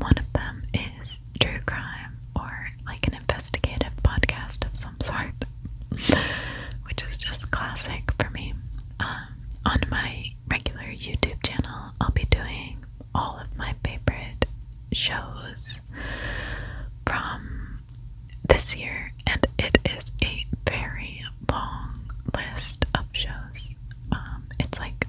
one of them is true crime or like an investigative podcast of some sort, which is just classic for me. On my regular YouTube channel, I'll be doing all of my favorite shows from this year, and it is a very long list of shows. It's like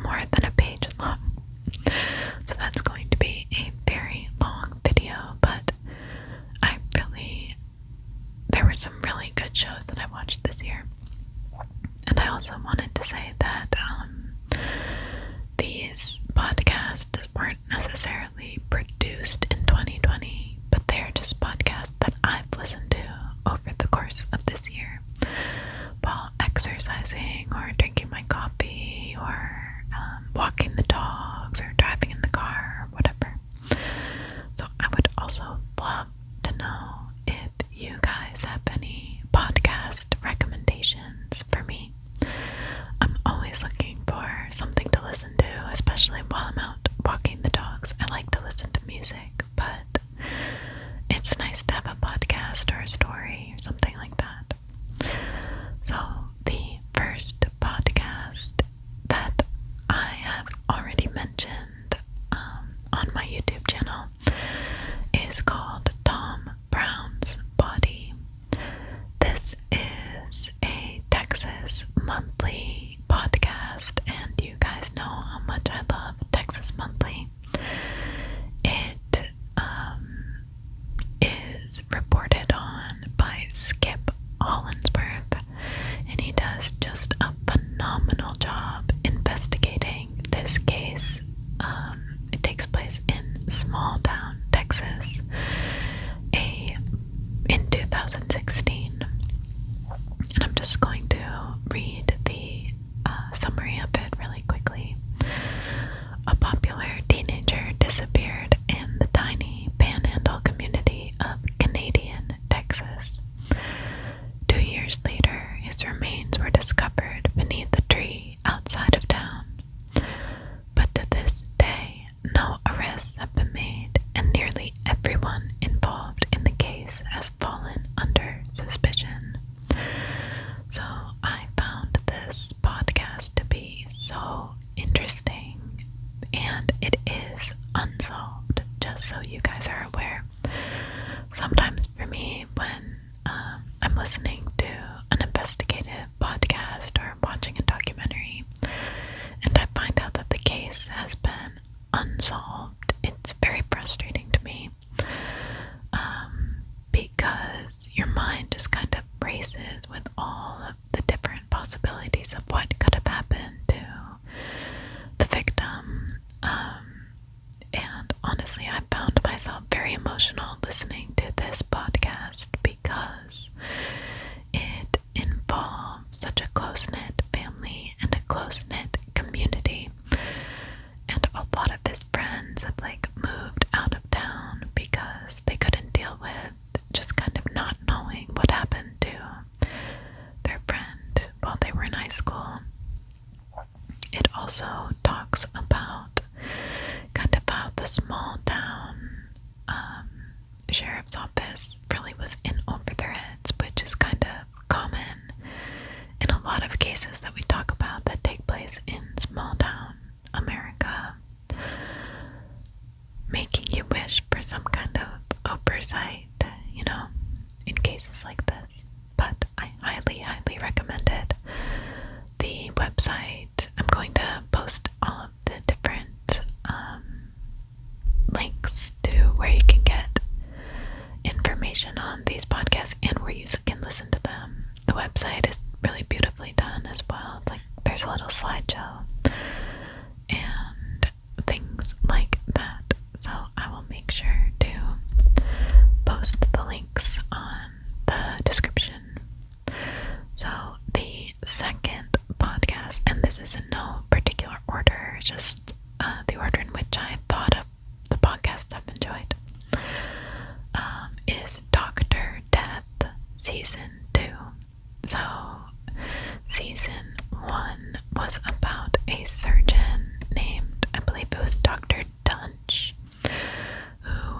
more than a page long, so that's going to be a very long video, but there were some really good shows that I watched this year. And I also wanted to say that these podcasts weren't necessarily produced in 2020, but they're just podcasts that I've listened to over the course of this year while exercising or drinking my coffee or walking the dogs or driving in the car or whatever. So I would also love to know if you guys have any podcast recommendations for me. I'm always looking for something to listen to, especially while I'm out walking the dogs. I like to listen to music, but it's nice to have a podcast or a story or something like that. So the first podcast that I have already mentioned on my YouTube channel is called Tom Brown's Body. This is a Texas monthly podcast, and you guys know how much I love Texas Monthly. It is reported on by Skip Hollandsworth, and he does just a phenomenal job investigating this case. It takes place in small town Texas in 2016, and I'm just going to read the summary of it really quickly. A popular teenager disappeared in the tiny panhandle community of Canadian Texas. 2 years later, his remains were discovered beneath a tree outside of town. But to this day, no arrests have been made, and nearly everyone involved in the case has fallen under suspicion. So I found this podcast to be so interesting, and it is unsolved, just so you guys are aware. Sometimes for me, when I'm listening to an investigative podcast or watching a documentary, and I find out that the case has been unsolved, it's very frustrating to me, because your mind just kind of races with all of the different possibilities of what could have happened to the victim. And honestly, I found myself very emotional listening to this podcast because it involves such a close-knit family and a close-knit community. And a lot of his friends have moved out of town because they couldn't deal with just kind of not knowing what happened to their friend while they were in high school. It also talks about kind of how the small town sheriff's office really was in over their heads, which is kind of common in a lot of cases that we talk about that take place in small town America, making you wish for some kind of oversight, in cases like this. But I highly, highly recommend it. The website, I'm going to post all of the different links to where you can get information on these podcasts and where you can listen to them. The website is really beautifully done as well. There's a little slideshow and things like that. So I will make sure to post the links on the description. So the second podcast, and this is in no particular order, just the order in which I thought of the podcasts I've enjoyed, is Dr. Death Season 2. So Season 1 was about a surgeon named, I believe it was Dr. Dunch, who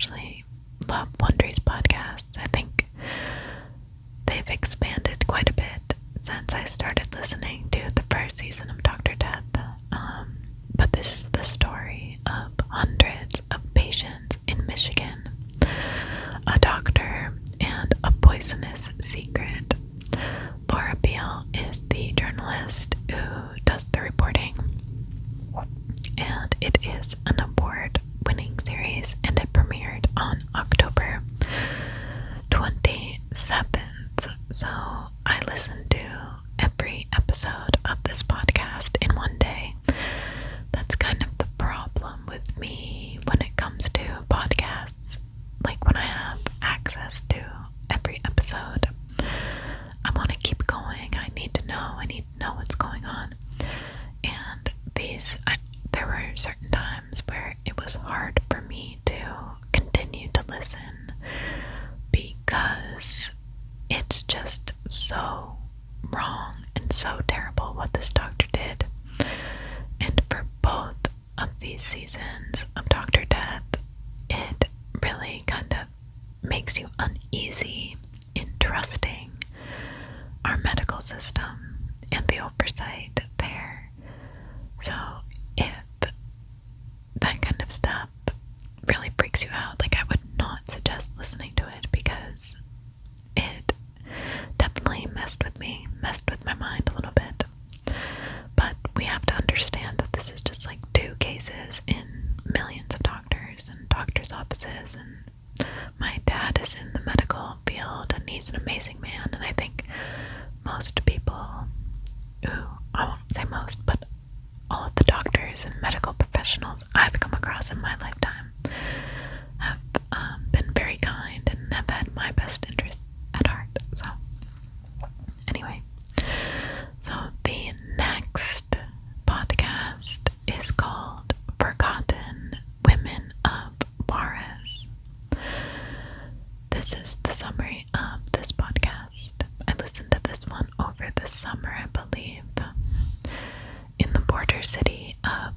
actually love Wondery's podcasts. I think they've expanded quite a bit since I started listening to the first season of Dr. Death. But this is the story of hundreds of patients in Michigan, a doctor, and a poisonous secret. Laura Beale is the journalist who does the reporting, and it is an award-winning series, and it premiered on October 27th. So I listened to every episode of this podcast in one day. That's kind of the problem with me when it comes to podcasts. Like, when I have access to every episode, I want to keep going. I need to know what's going on. And there were certain times where it was hard for me to continue to listen because it's just so wrong and so terrible what this doctor did. And for both of these seasons of Dr. Death, it really kind of makes you uneasy in trusting our medical system and the oversight there. So if that kind of stuff really freaks you out, like, I would not suggest listening to it, because it definitely messed with my mind a little bit. But we have to understand that this is just like 2 cases in millions of doctors and doctors' offices, and my dad is in the medical field and he's an amazing man, and I think most people I won't say most, but all of the doctors and medical professionals I've come across in my lifetime have been very kind and have had my best interest at heart. So anyway, so the next podcast is called Forgotten Women of Juarez. This is the summary of this podcast. I listened to this one over the summer, I believe, in the border city of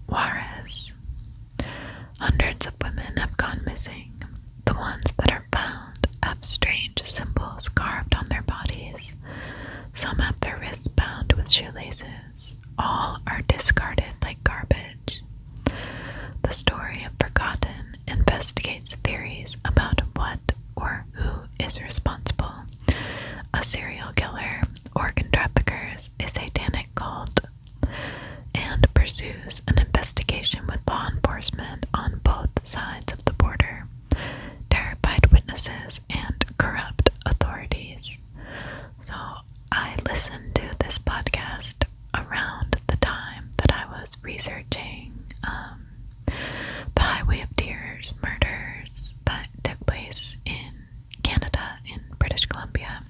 Juarez. Hundreds of women have gone missing. The ones that are found have strange symbols carved on their bodies. Some have their wrists bound with shoelaces. All are discarded like garbage. The story of Forgotten investigates theories about what or who is responsible. A serial killer, organ traffickers, a satanic cult, and pursues an investigation with law enforcement on both sides of the border, terrified witnesses, and corrupt authorities. So I listened to this podcast around the time that I was researching the Highway of Tears murders that took place in Canada, in British Columbia.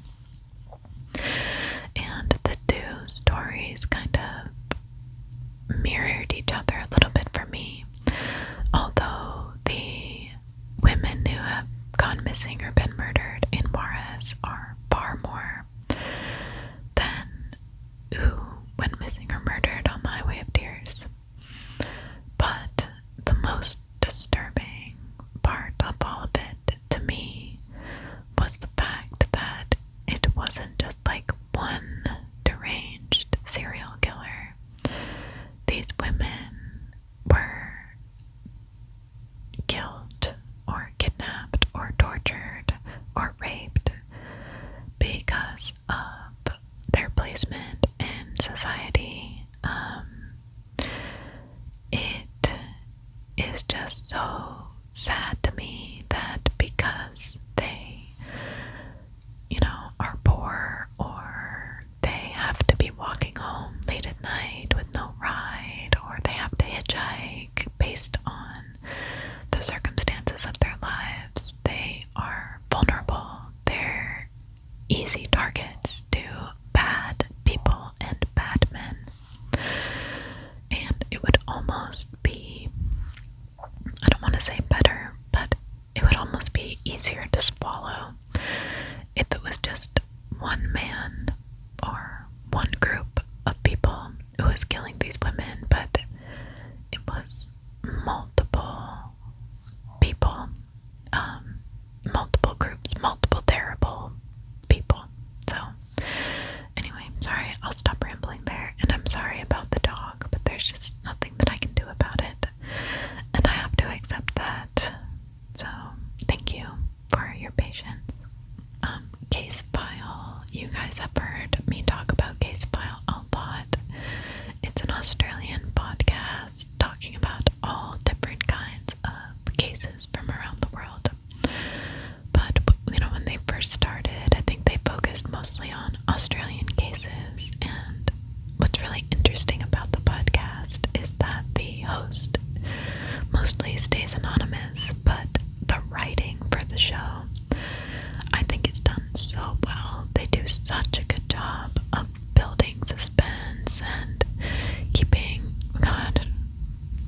And the 2 stories kind of mirrored each other a little bit for me, although the women who have gone missing or been murdered in Juarez are far more than who went missing or murdered on the Highway of Tears. But the most disturbing part of all of it to me was the fact that it wasn't just like one deranged serial killer. These women were killed or kidnapped or tortured or raped because of their placement in society. It is just so sad to me that because they, are poor, or they have to be walking home late at night with no ride, or they have to hitchhike based on the circumstances of their lives, they are vulnerable. They're easy targets to bad people and bad men. And it would almost be, I don't want to say better, but it would almost be easier to swallow if it was just one man or one group of people who was killing these women, but it was multiple Australian podcast talking about all different kinds of cases from around the world. But, when they first started, I think they focused mostly on Australian cases. And what's really interesting about the podcast is that the host mostly stays anonymous, but the writing for the show, I think it's done so well. They do such a good job of building suspense and keeping, God,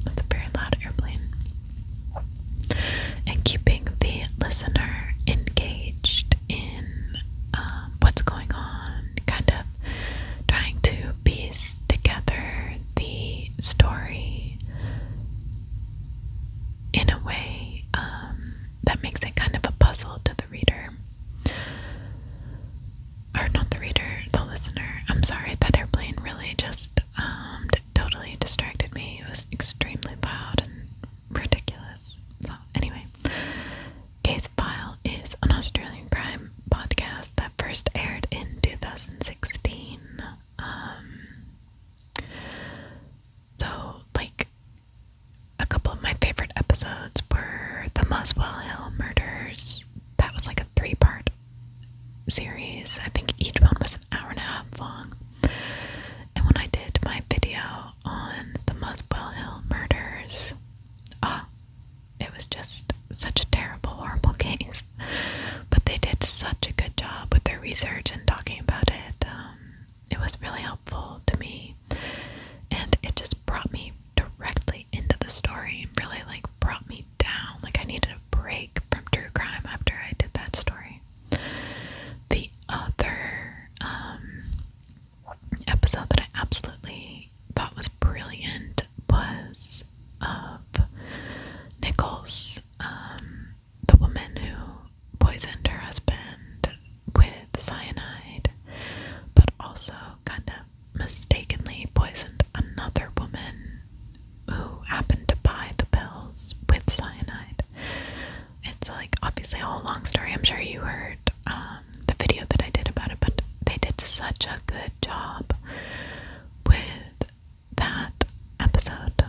that's a very loud airplane, and keeping the listener engaged in what's going on, kind of trying to piece together the story in a way that makes it kind of a puzzle to the reader. Or not the reader, the listener. I'm sorry, that airplane really just totally distracted me. It was extremely loud and ridiculous. So anyway, Casefile is an Australian crime podcast that first aired in 2016. So, a couple of my favorite episodes were the Muswell Hill murders. That was like a 3-part series. I think each one was an hour and a half long. And when I did my video on the Muswell Hill murders, it was just such a terrible, horrible case. But they did such a good job with their research and talking about it. It was really helpful to me. And it just brought me directly into the story. Really, brought me down. I needed a break from true crime after I did that story. The other episode that I absolutely thought was brilliant was of Nichols, the woman who poisoned her husband with cyanide, but also kind of mistakenly poisoned another woman who happened to buy the pills with cyanide. It's obviously a whole long story. I'm sure you heard the video that I did about it, but they did such a good job with that episode.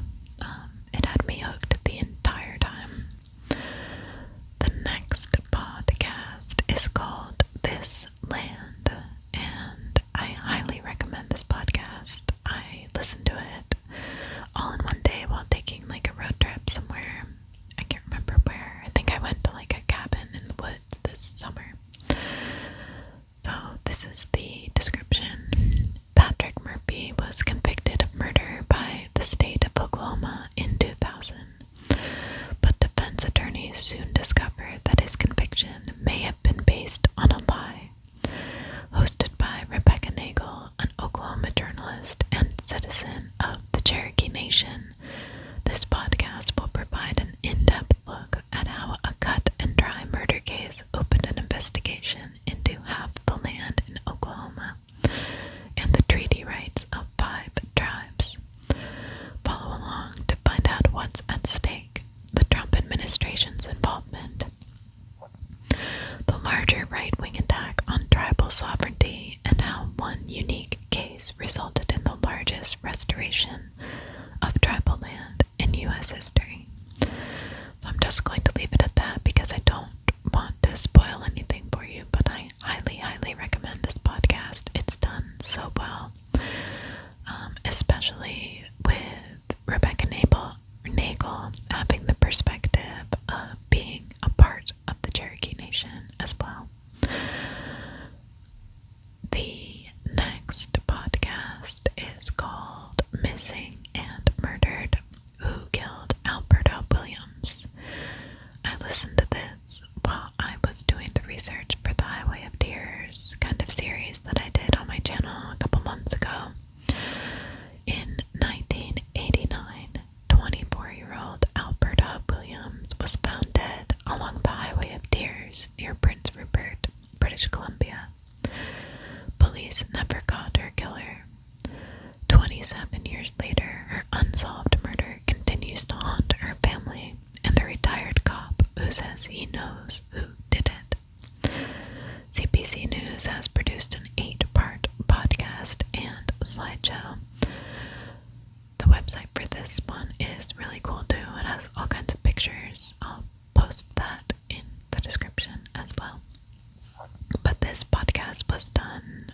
It had me hooked the entire time. The next podcast is called This Land, and I highly recommend this podcast. I listened to it all in one day while taking a road trip somewhere. I can't remember where. I think I went to a cabin in the woods this summer. So this is the description. Patrick Murphy was convicted of murder by the state of Oklahoma in 2000, but defense attorneys soon discovered that his conviction may have been based on a lie. Hosted by Rebecca Nagel, an Oklahoma journalist and citizen of the Cherokee Nation, this podcast will provide an in-depth look at how a cut-and-dry murder case opened an investigation into half the land in Oklahoma and the treaty rights of 5 tribes. Follow along to find out what's at stake, the Trump administration's involvement, the larger right-wing attack on tribal sovereignty, and how one unique case resulted in the largest restoration of tribal land in U.S. history. So I'm just going to leave it at that because I don't want to spoil anything for you, but I highly, highly recommend this podcast. It's done so well, especially with Rebecca Nagel having the perspective of being a part of the Cherokee Nation as well. The next podcast is called Missing and Murdered: Who Killed Alberta Williams? I listened website for this one is really cool too. It has all kinds of pictures. I'll post that in the description as well. But this podcast was done,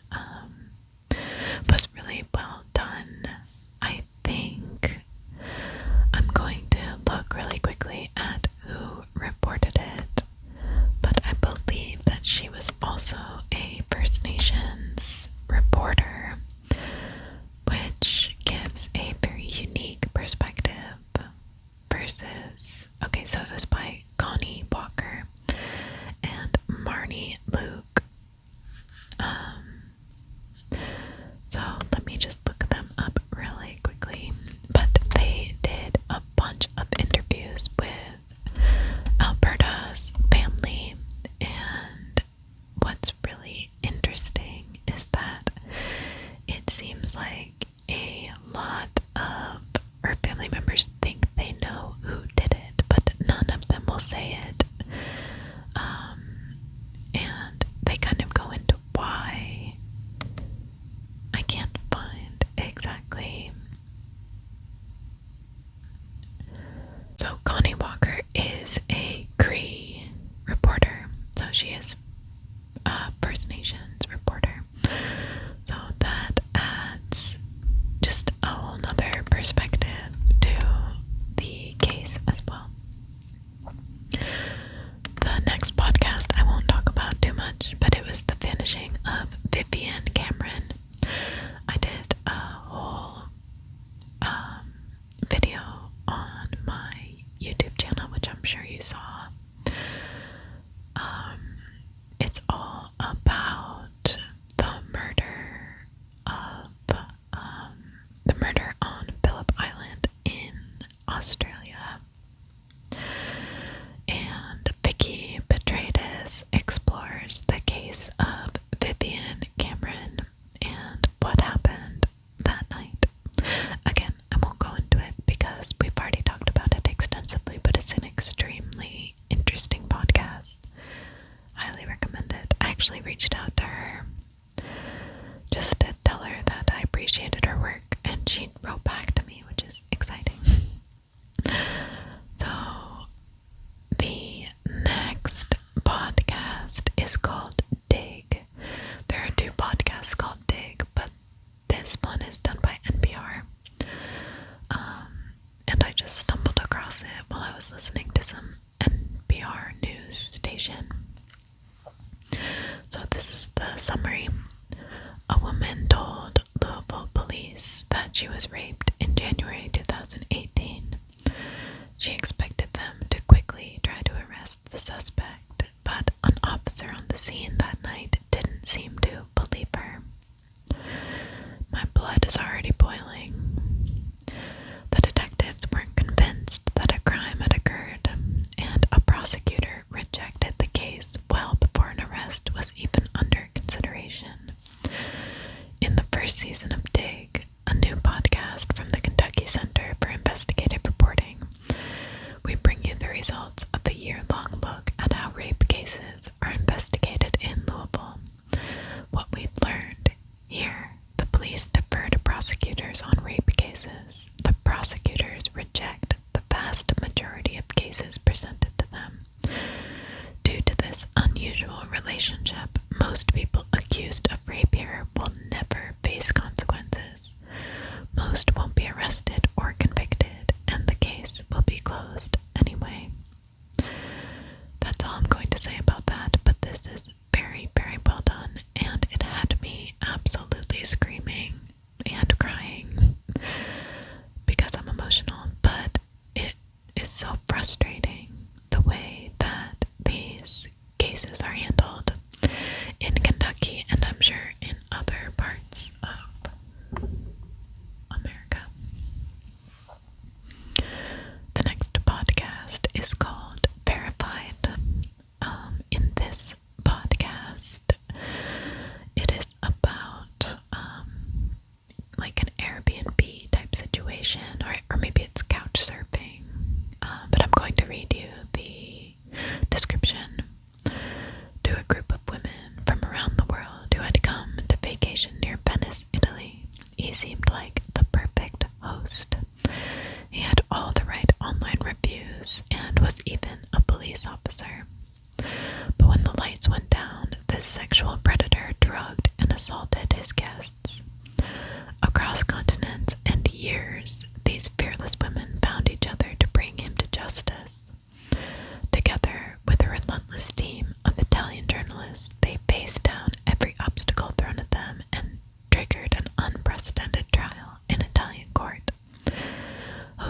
was really well done. I think I'm going to look really quickly at who reported it, but I believe that she was also a First Nations reporter, which gives a very unique perspective versus, okay, so it was by Connie Walker and Marnie Luke. So let me just look them up really quickly. But they did a bunch of interviews with Alberta's family, and what's really interesting is that it seems like a lot of her family members think they know who did it, but none of them will say it. And they kind of go into why. I can't find exactly. So Connie Walker is a Cree reporter, so she is a First Nations reporter. So that adds just a whole nother perspective to the case as well. The next podcast I won't talk about too much, but it was the vanishing of Vivienne Cameron. I did a whole video on my YouTube channel, which I'm sure you saw. It's all about the murder on Phillip Island in Australia. And Vicky Petraeus explores the case of Vivienne Cameron and what happened that night. Again, I won't go into it because we've already talked about it extensively, but it's an extremely interesting podcast. Highly recommend it. I actually reached out to her just to tell her that I appreciated her work, and she wrote back to me, which is exciting. So, the next podcast is called Dig. There are two podcasts called Dig, but this one is done by NPR. And I just stumbled across it while I was listening to some NPR news station. So this is the summary. A woman told Louisville police that she was raped in January 2018. She expected them to quickly try to arrest the suspect, but an officer on the scene that night didn't seem to believe her. My blood is already boiling. The detectives weren't convinced that a crime had occurred, and a prosecutor rejected the case well before an arrest was even under consideration. In the first season of Dig, a new podcast from the Kentucky Center for Investigative Reporting, we bring you the results of a year-long look at how rape cases are investigated in Louisville. What we've learned here, the police defer to prosecutors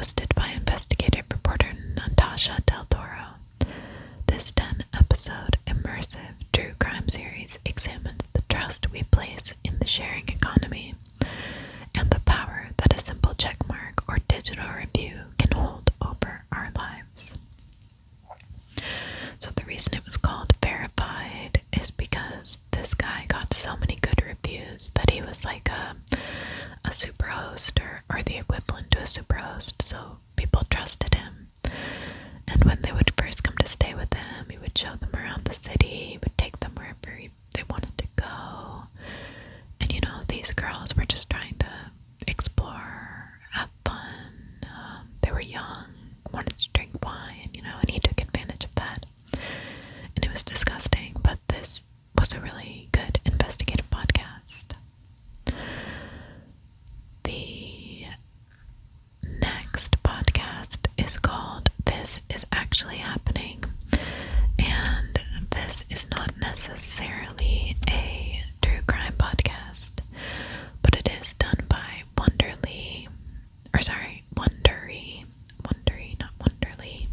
hosted by investigative reporter Natasha Del Toro. This 10-episode immersive true crime series examines the trust we place in the sharing economy and the power that a simple checkmark or digital review can hold over our lives. So the reason it was called Verified is because this guy got so many good reviews that he was like a superhost or the equivalent to a superhost, so people trusted him. And when they would first come to stay with him, he would show them around the city, he would take them wherever they wanted to go. And you know, these girls were just trying to explore, have fun. They were young, wanted to drink wine, you know, and he took advantage of that. And it was disgusting, but this was a really good investigative podcast. The next podcast is called This Is Actually Happening, and this is not necessarily a true crime podcast, but it is done by Wondery, not Wonderly,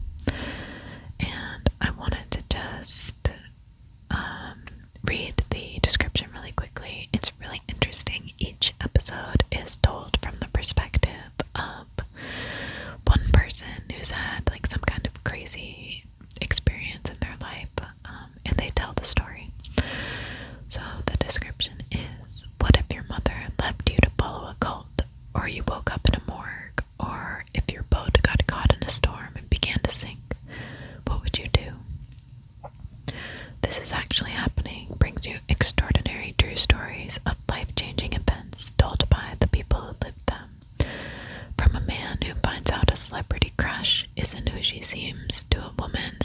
and I wanted to just read the description really quickly. It's really interesting. Each episode is told from the perspective of one person who's had like some kind of crazy experience in their life, and they tell the story. So the description is: what if your mother left you to follow a cult, or you woke up in a morgue, or if your boat got caught in a storm and began to sink? What would you do? This Is Actually Happening brings you extraordinary true stories of life-changing events told by the people who lived them. From a man who finds out a celebrity crush isn't who she seems, to a woman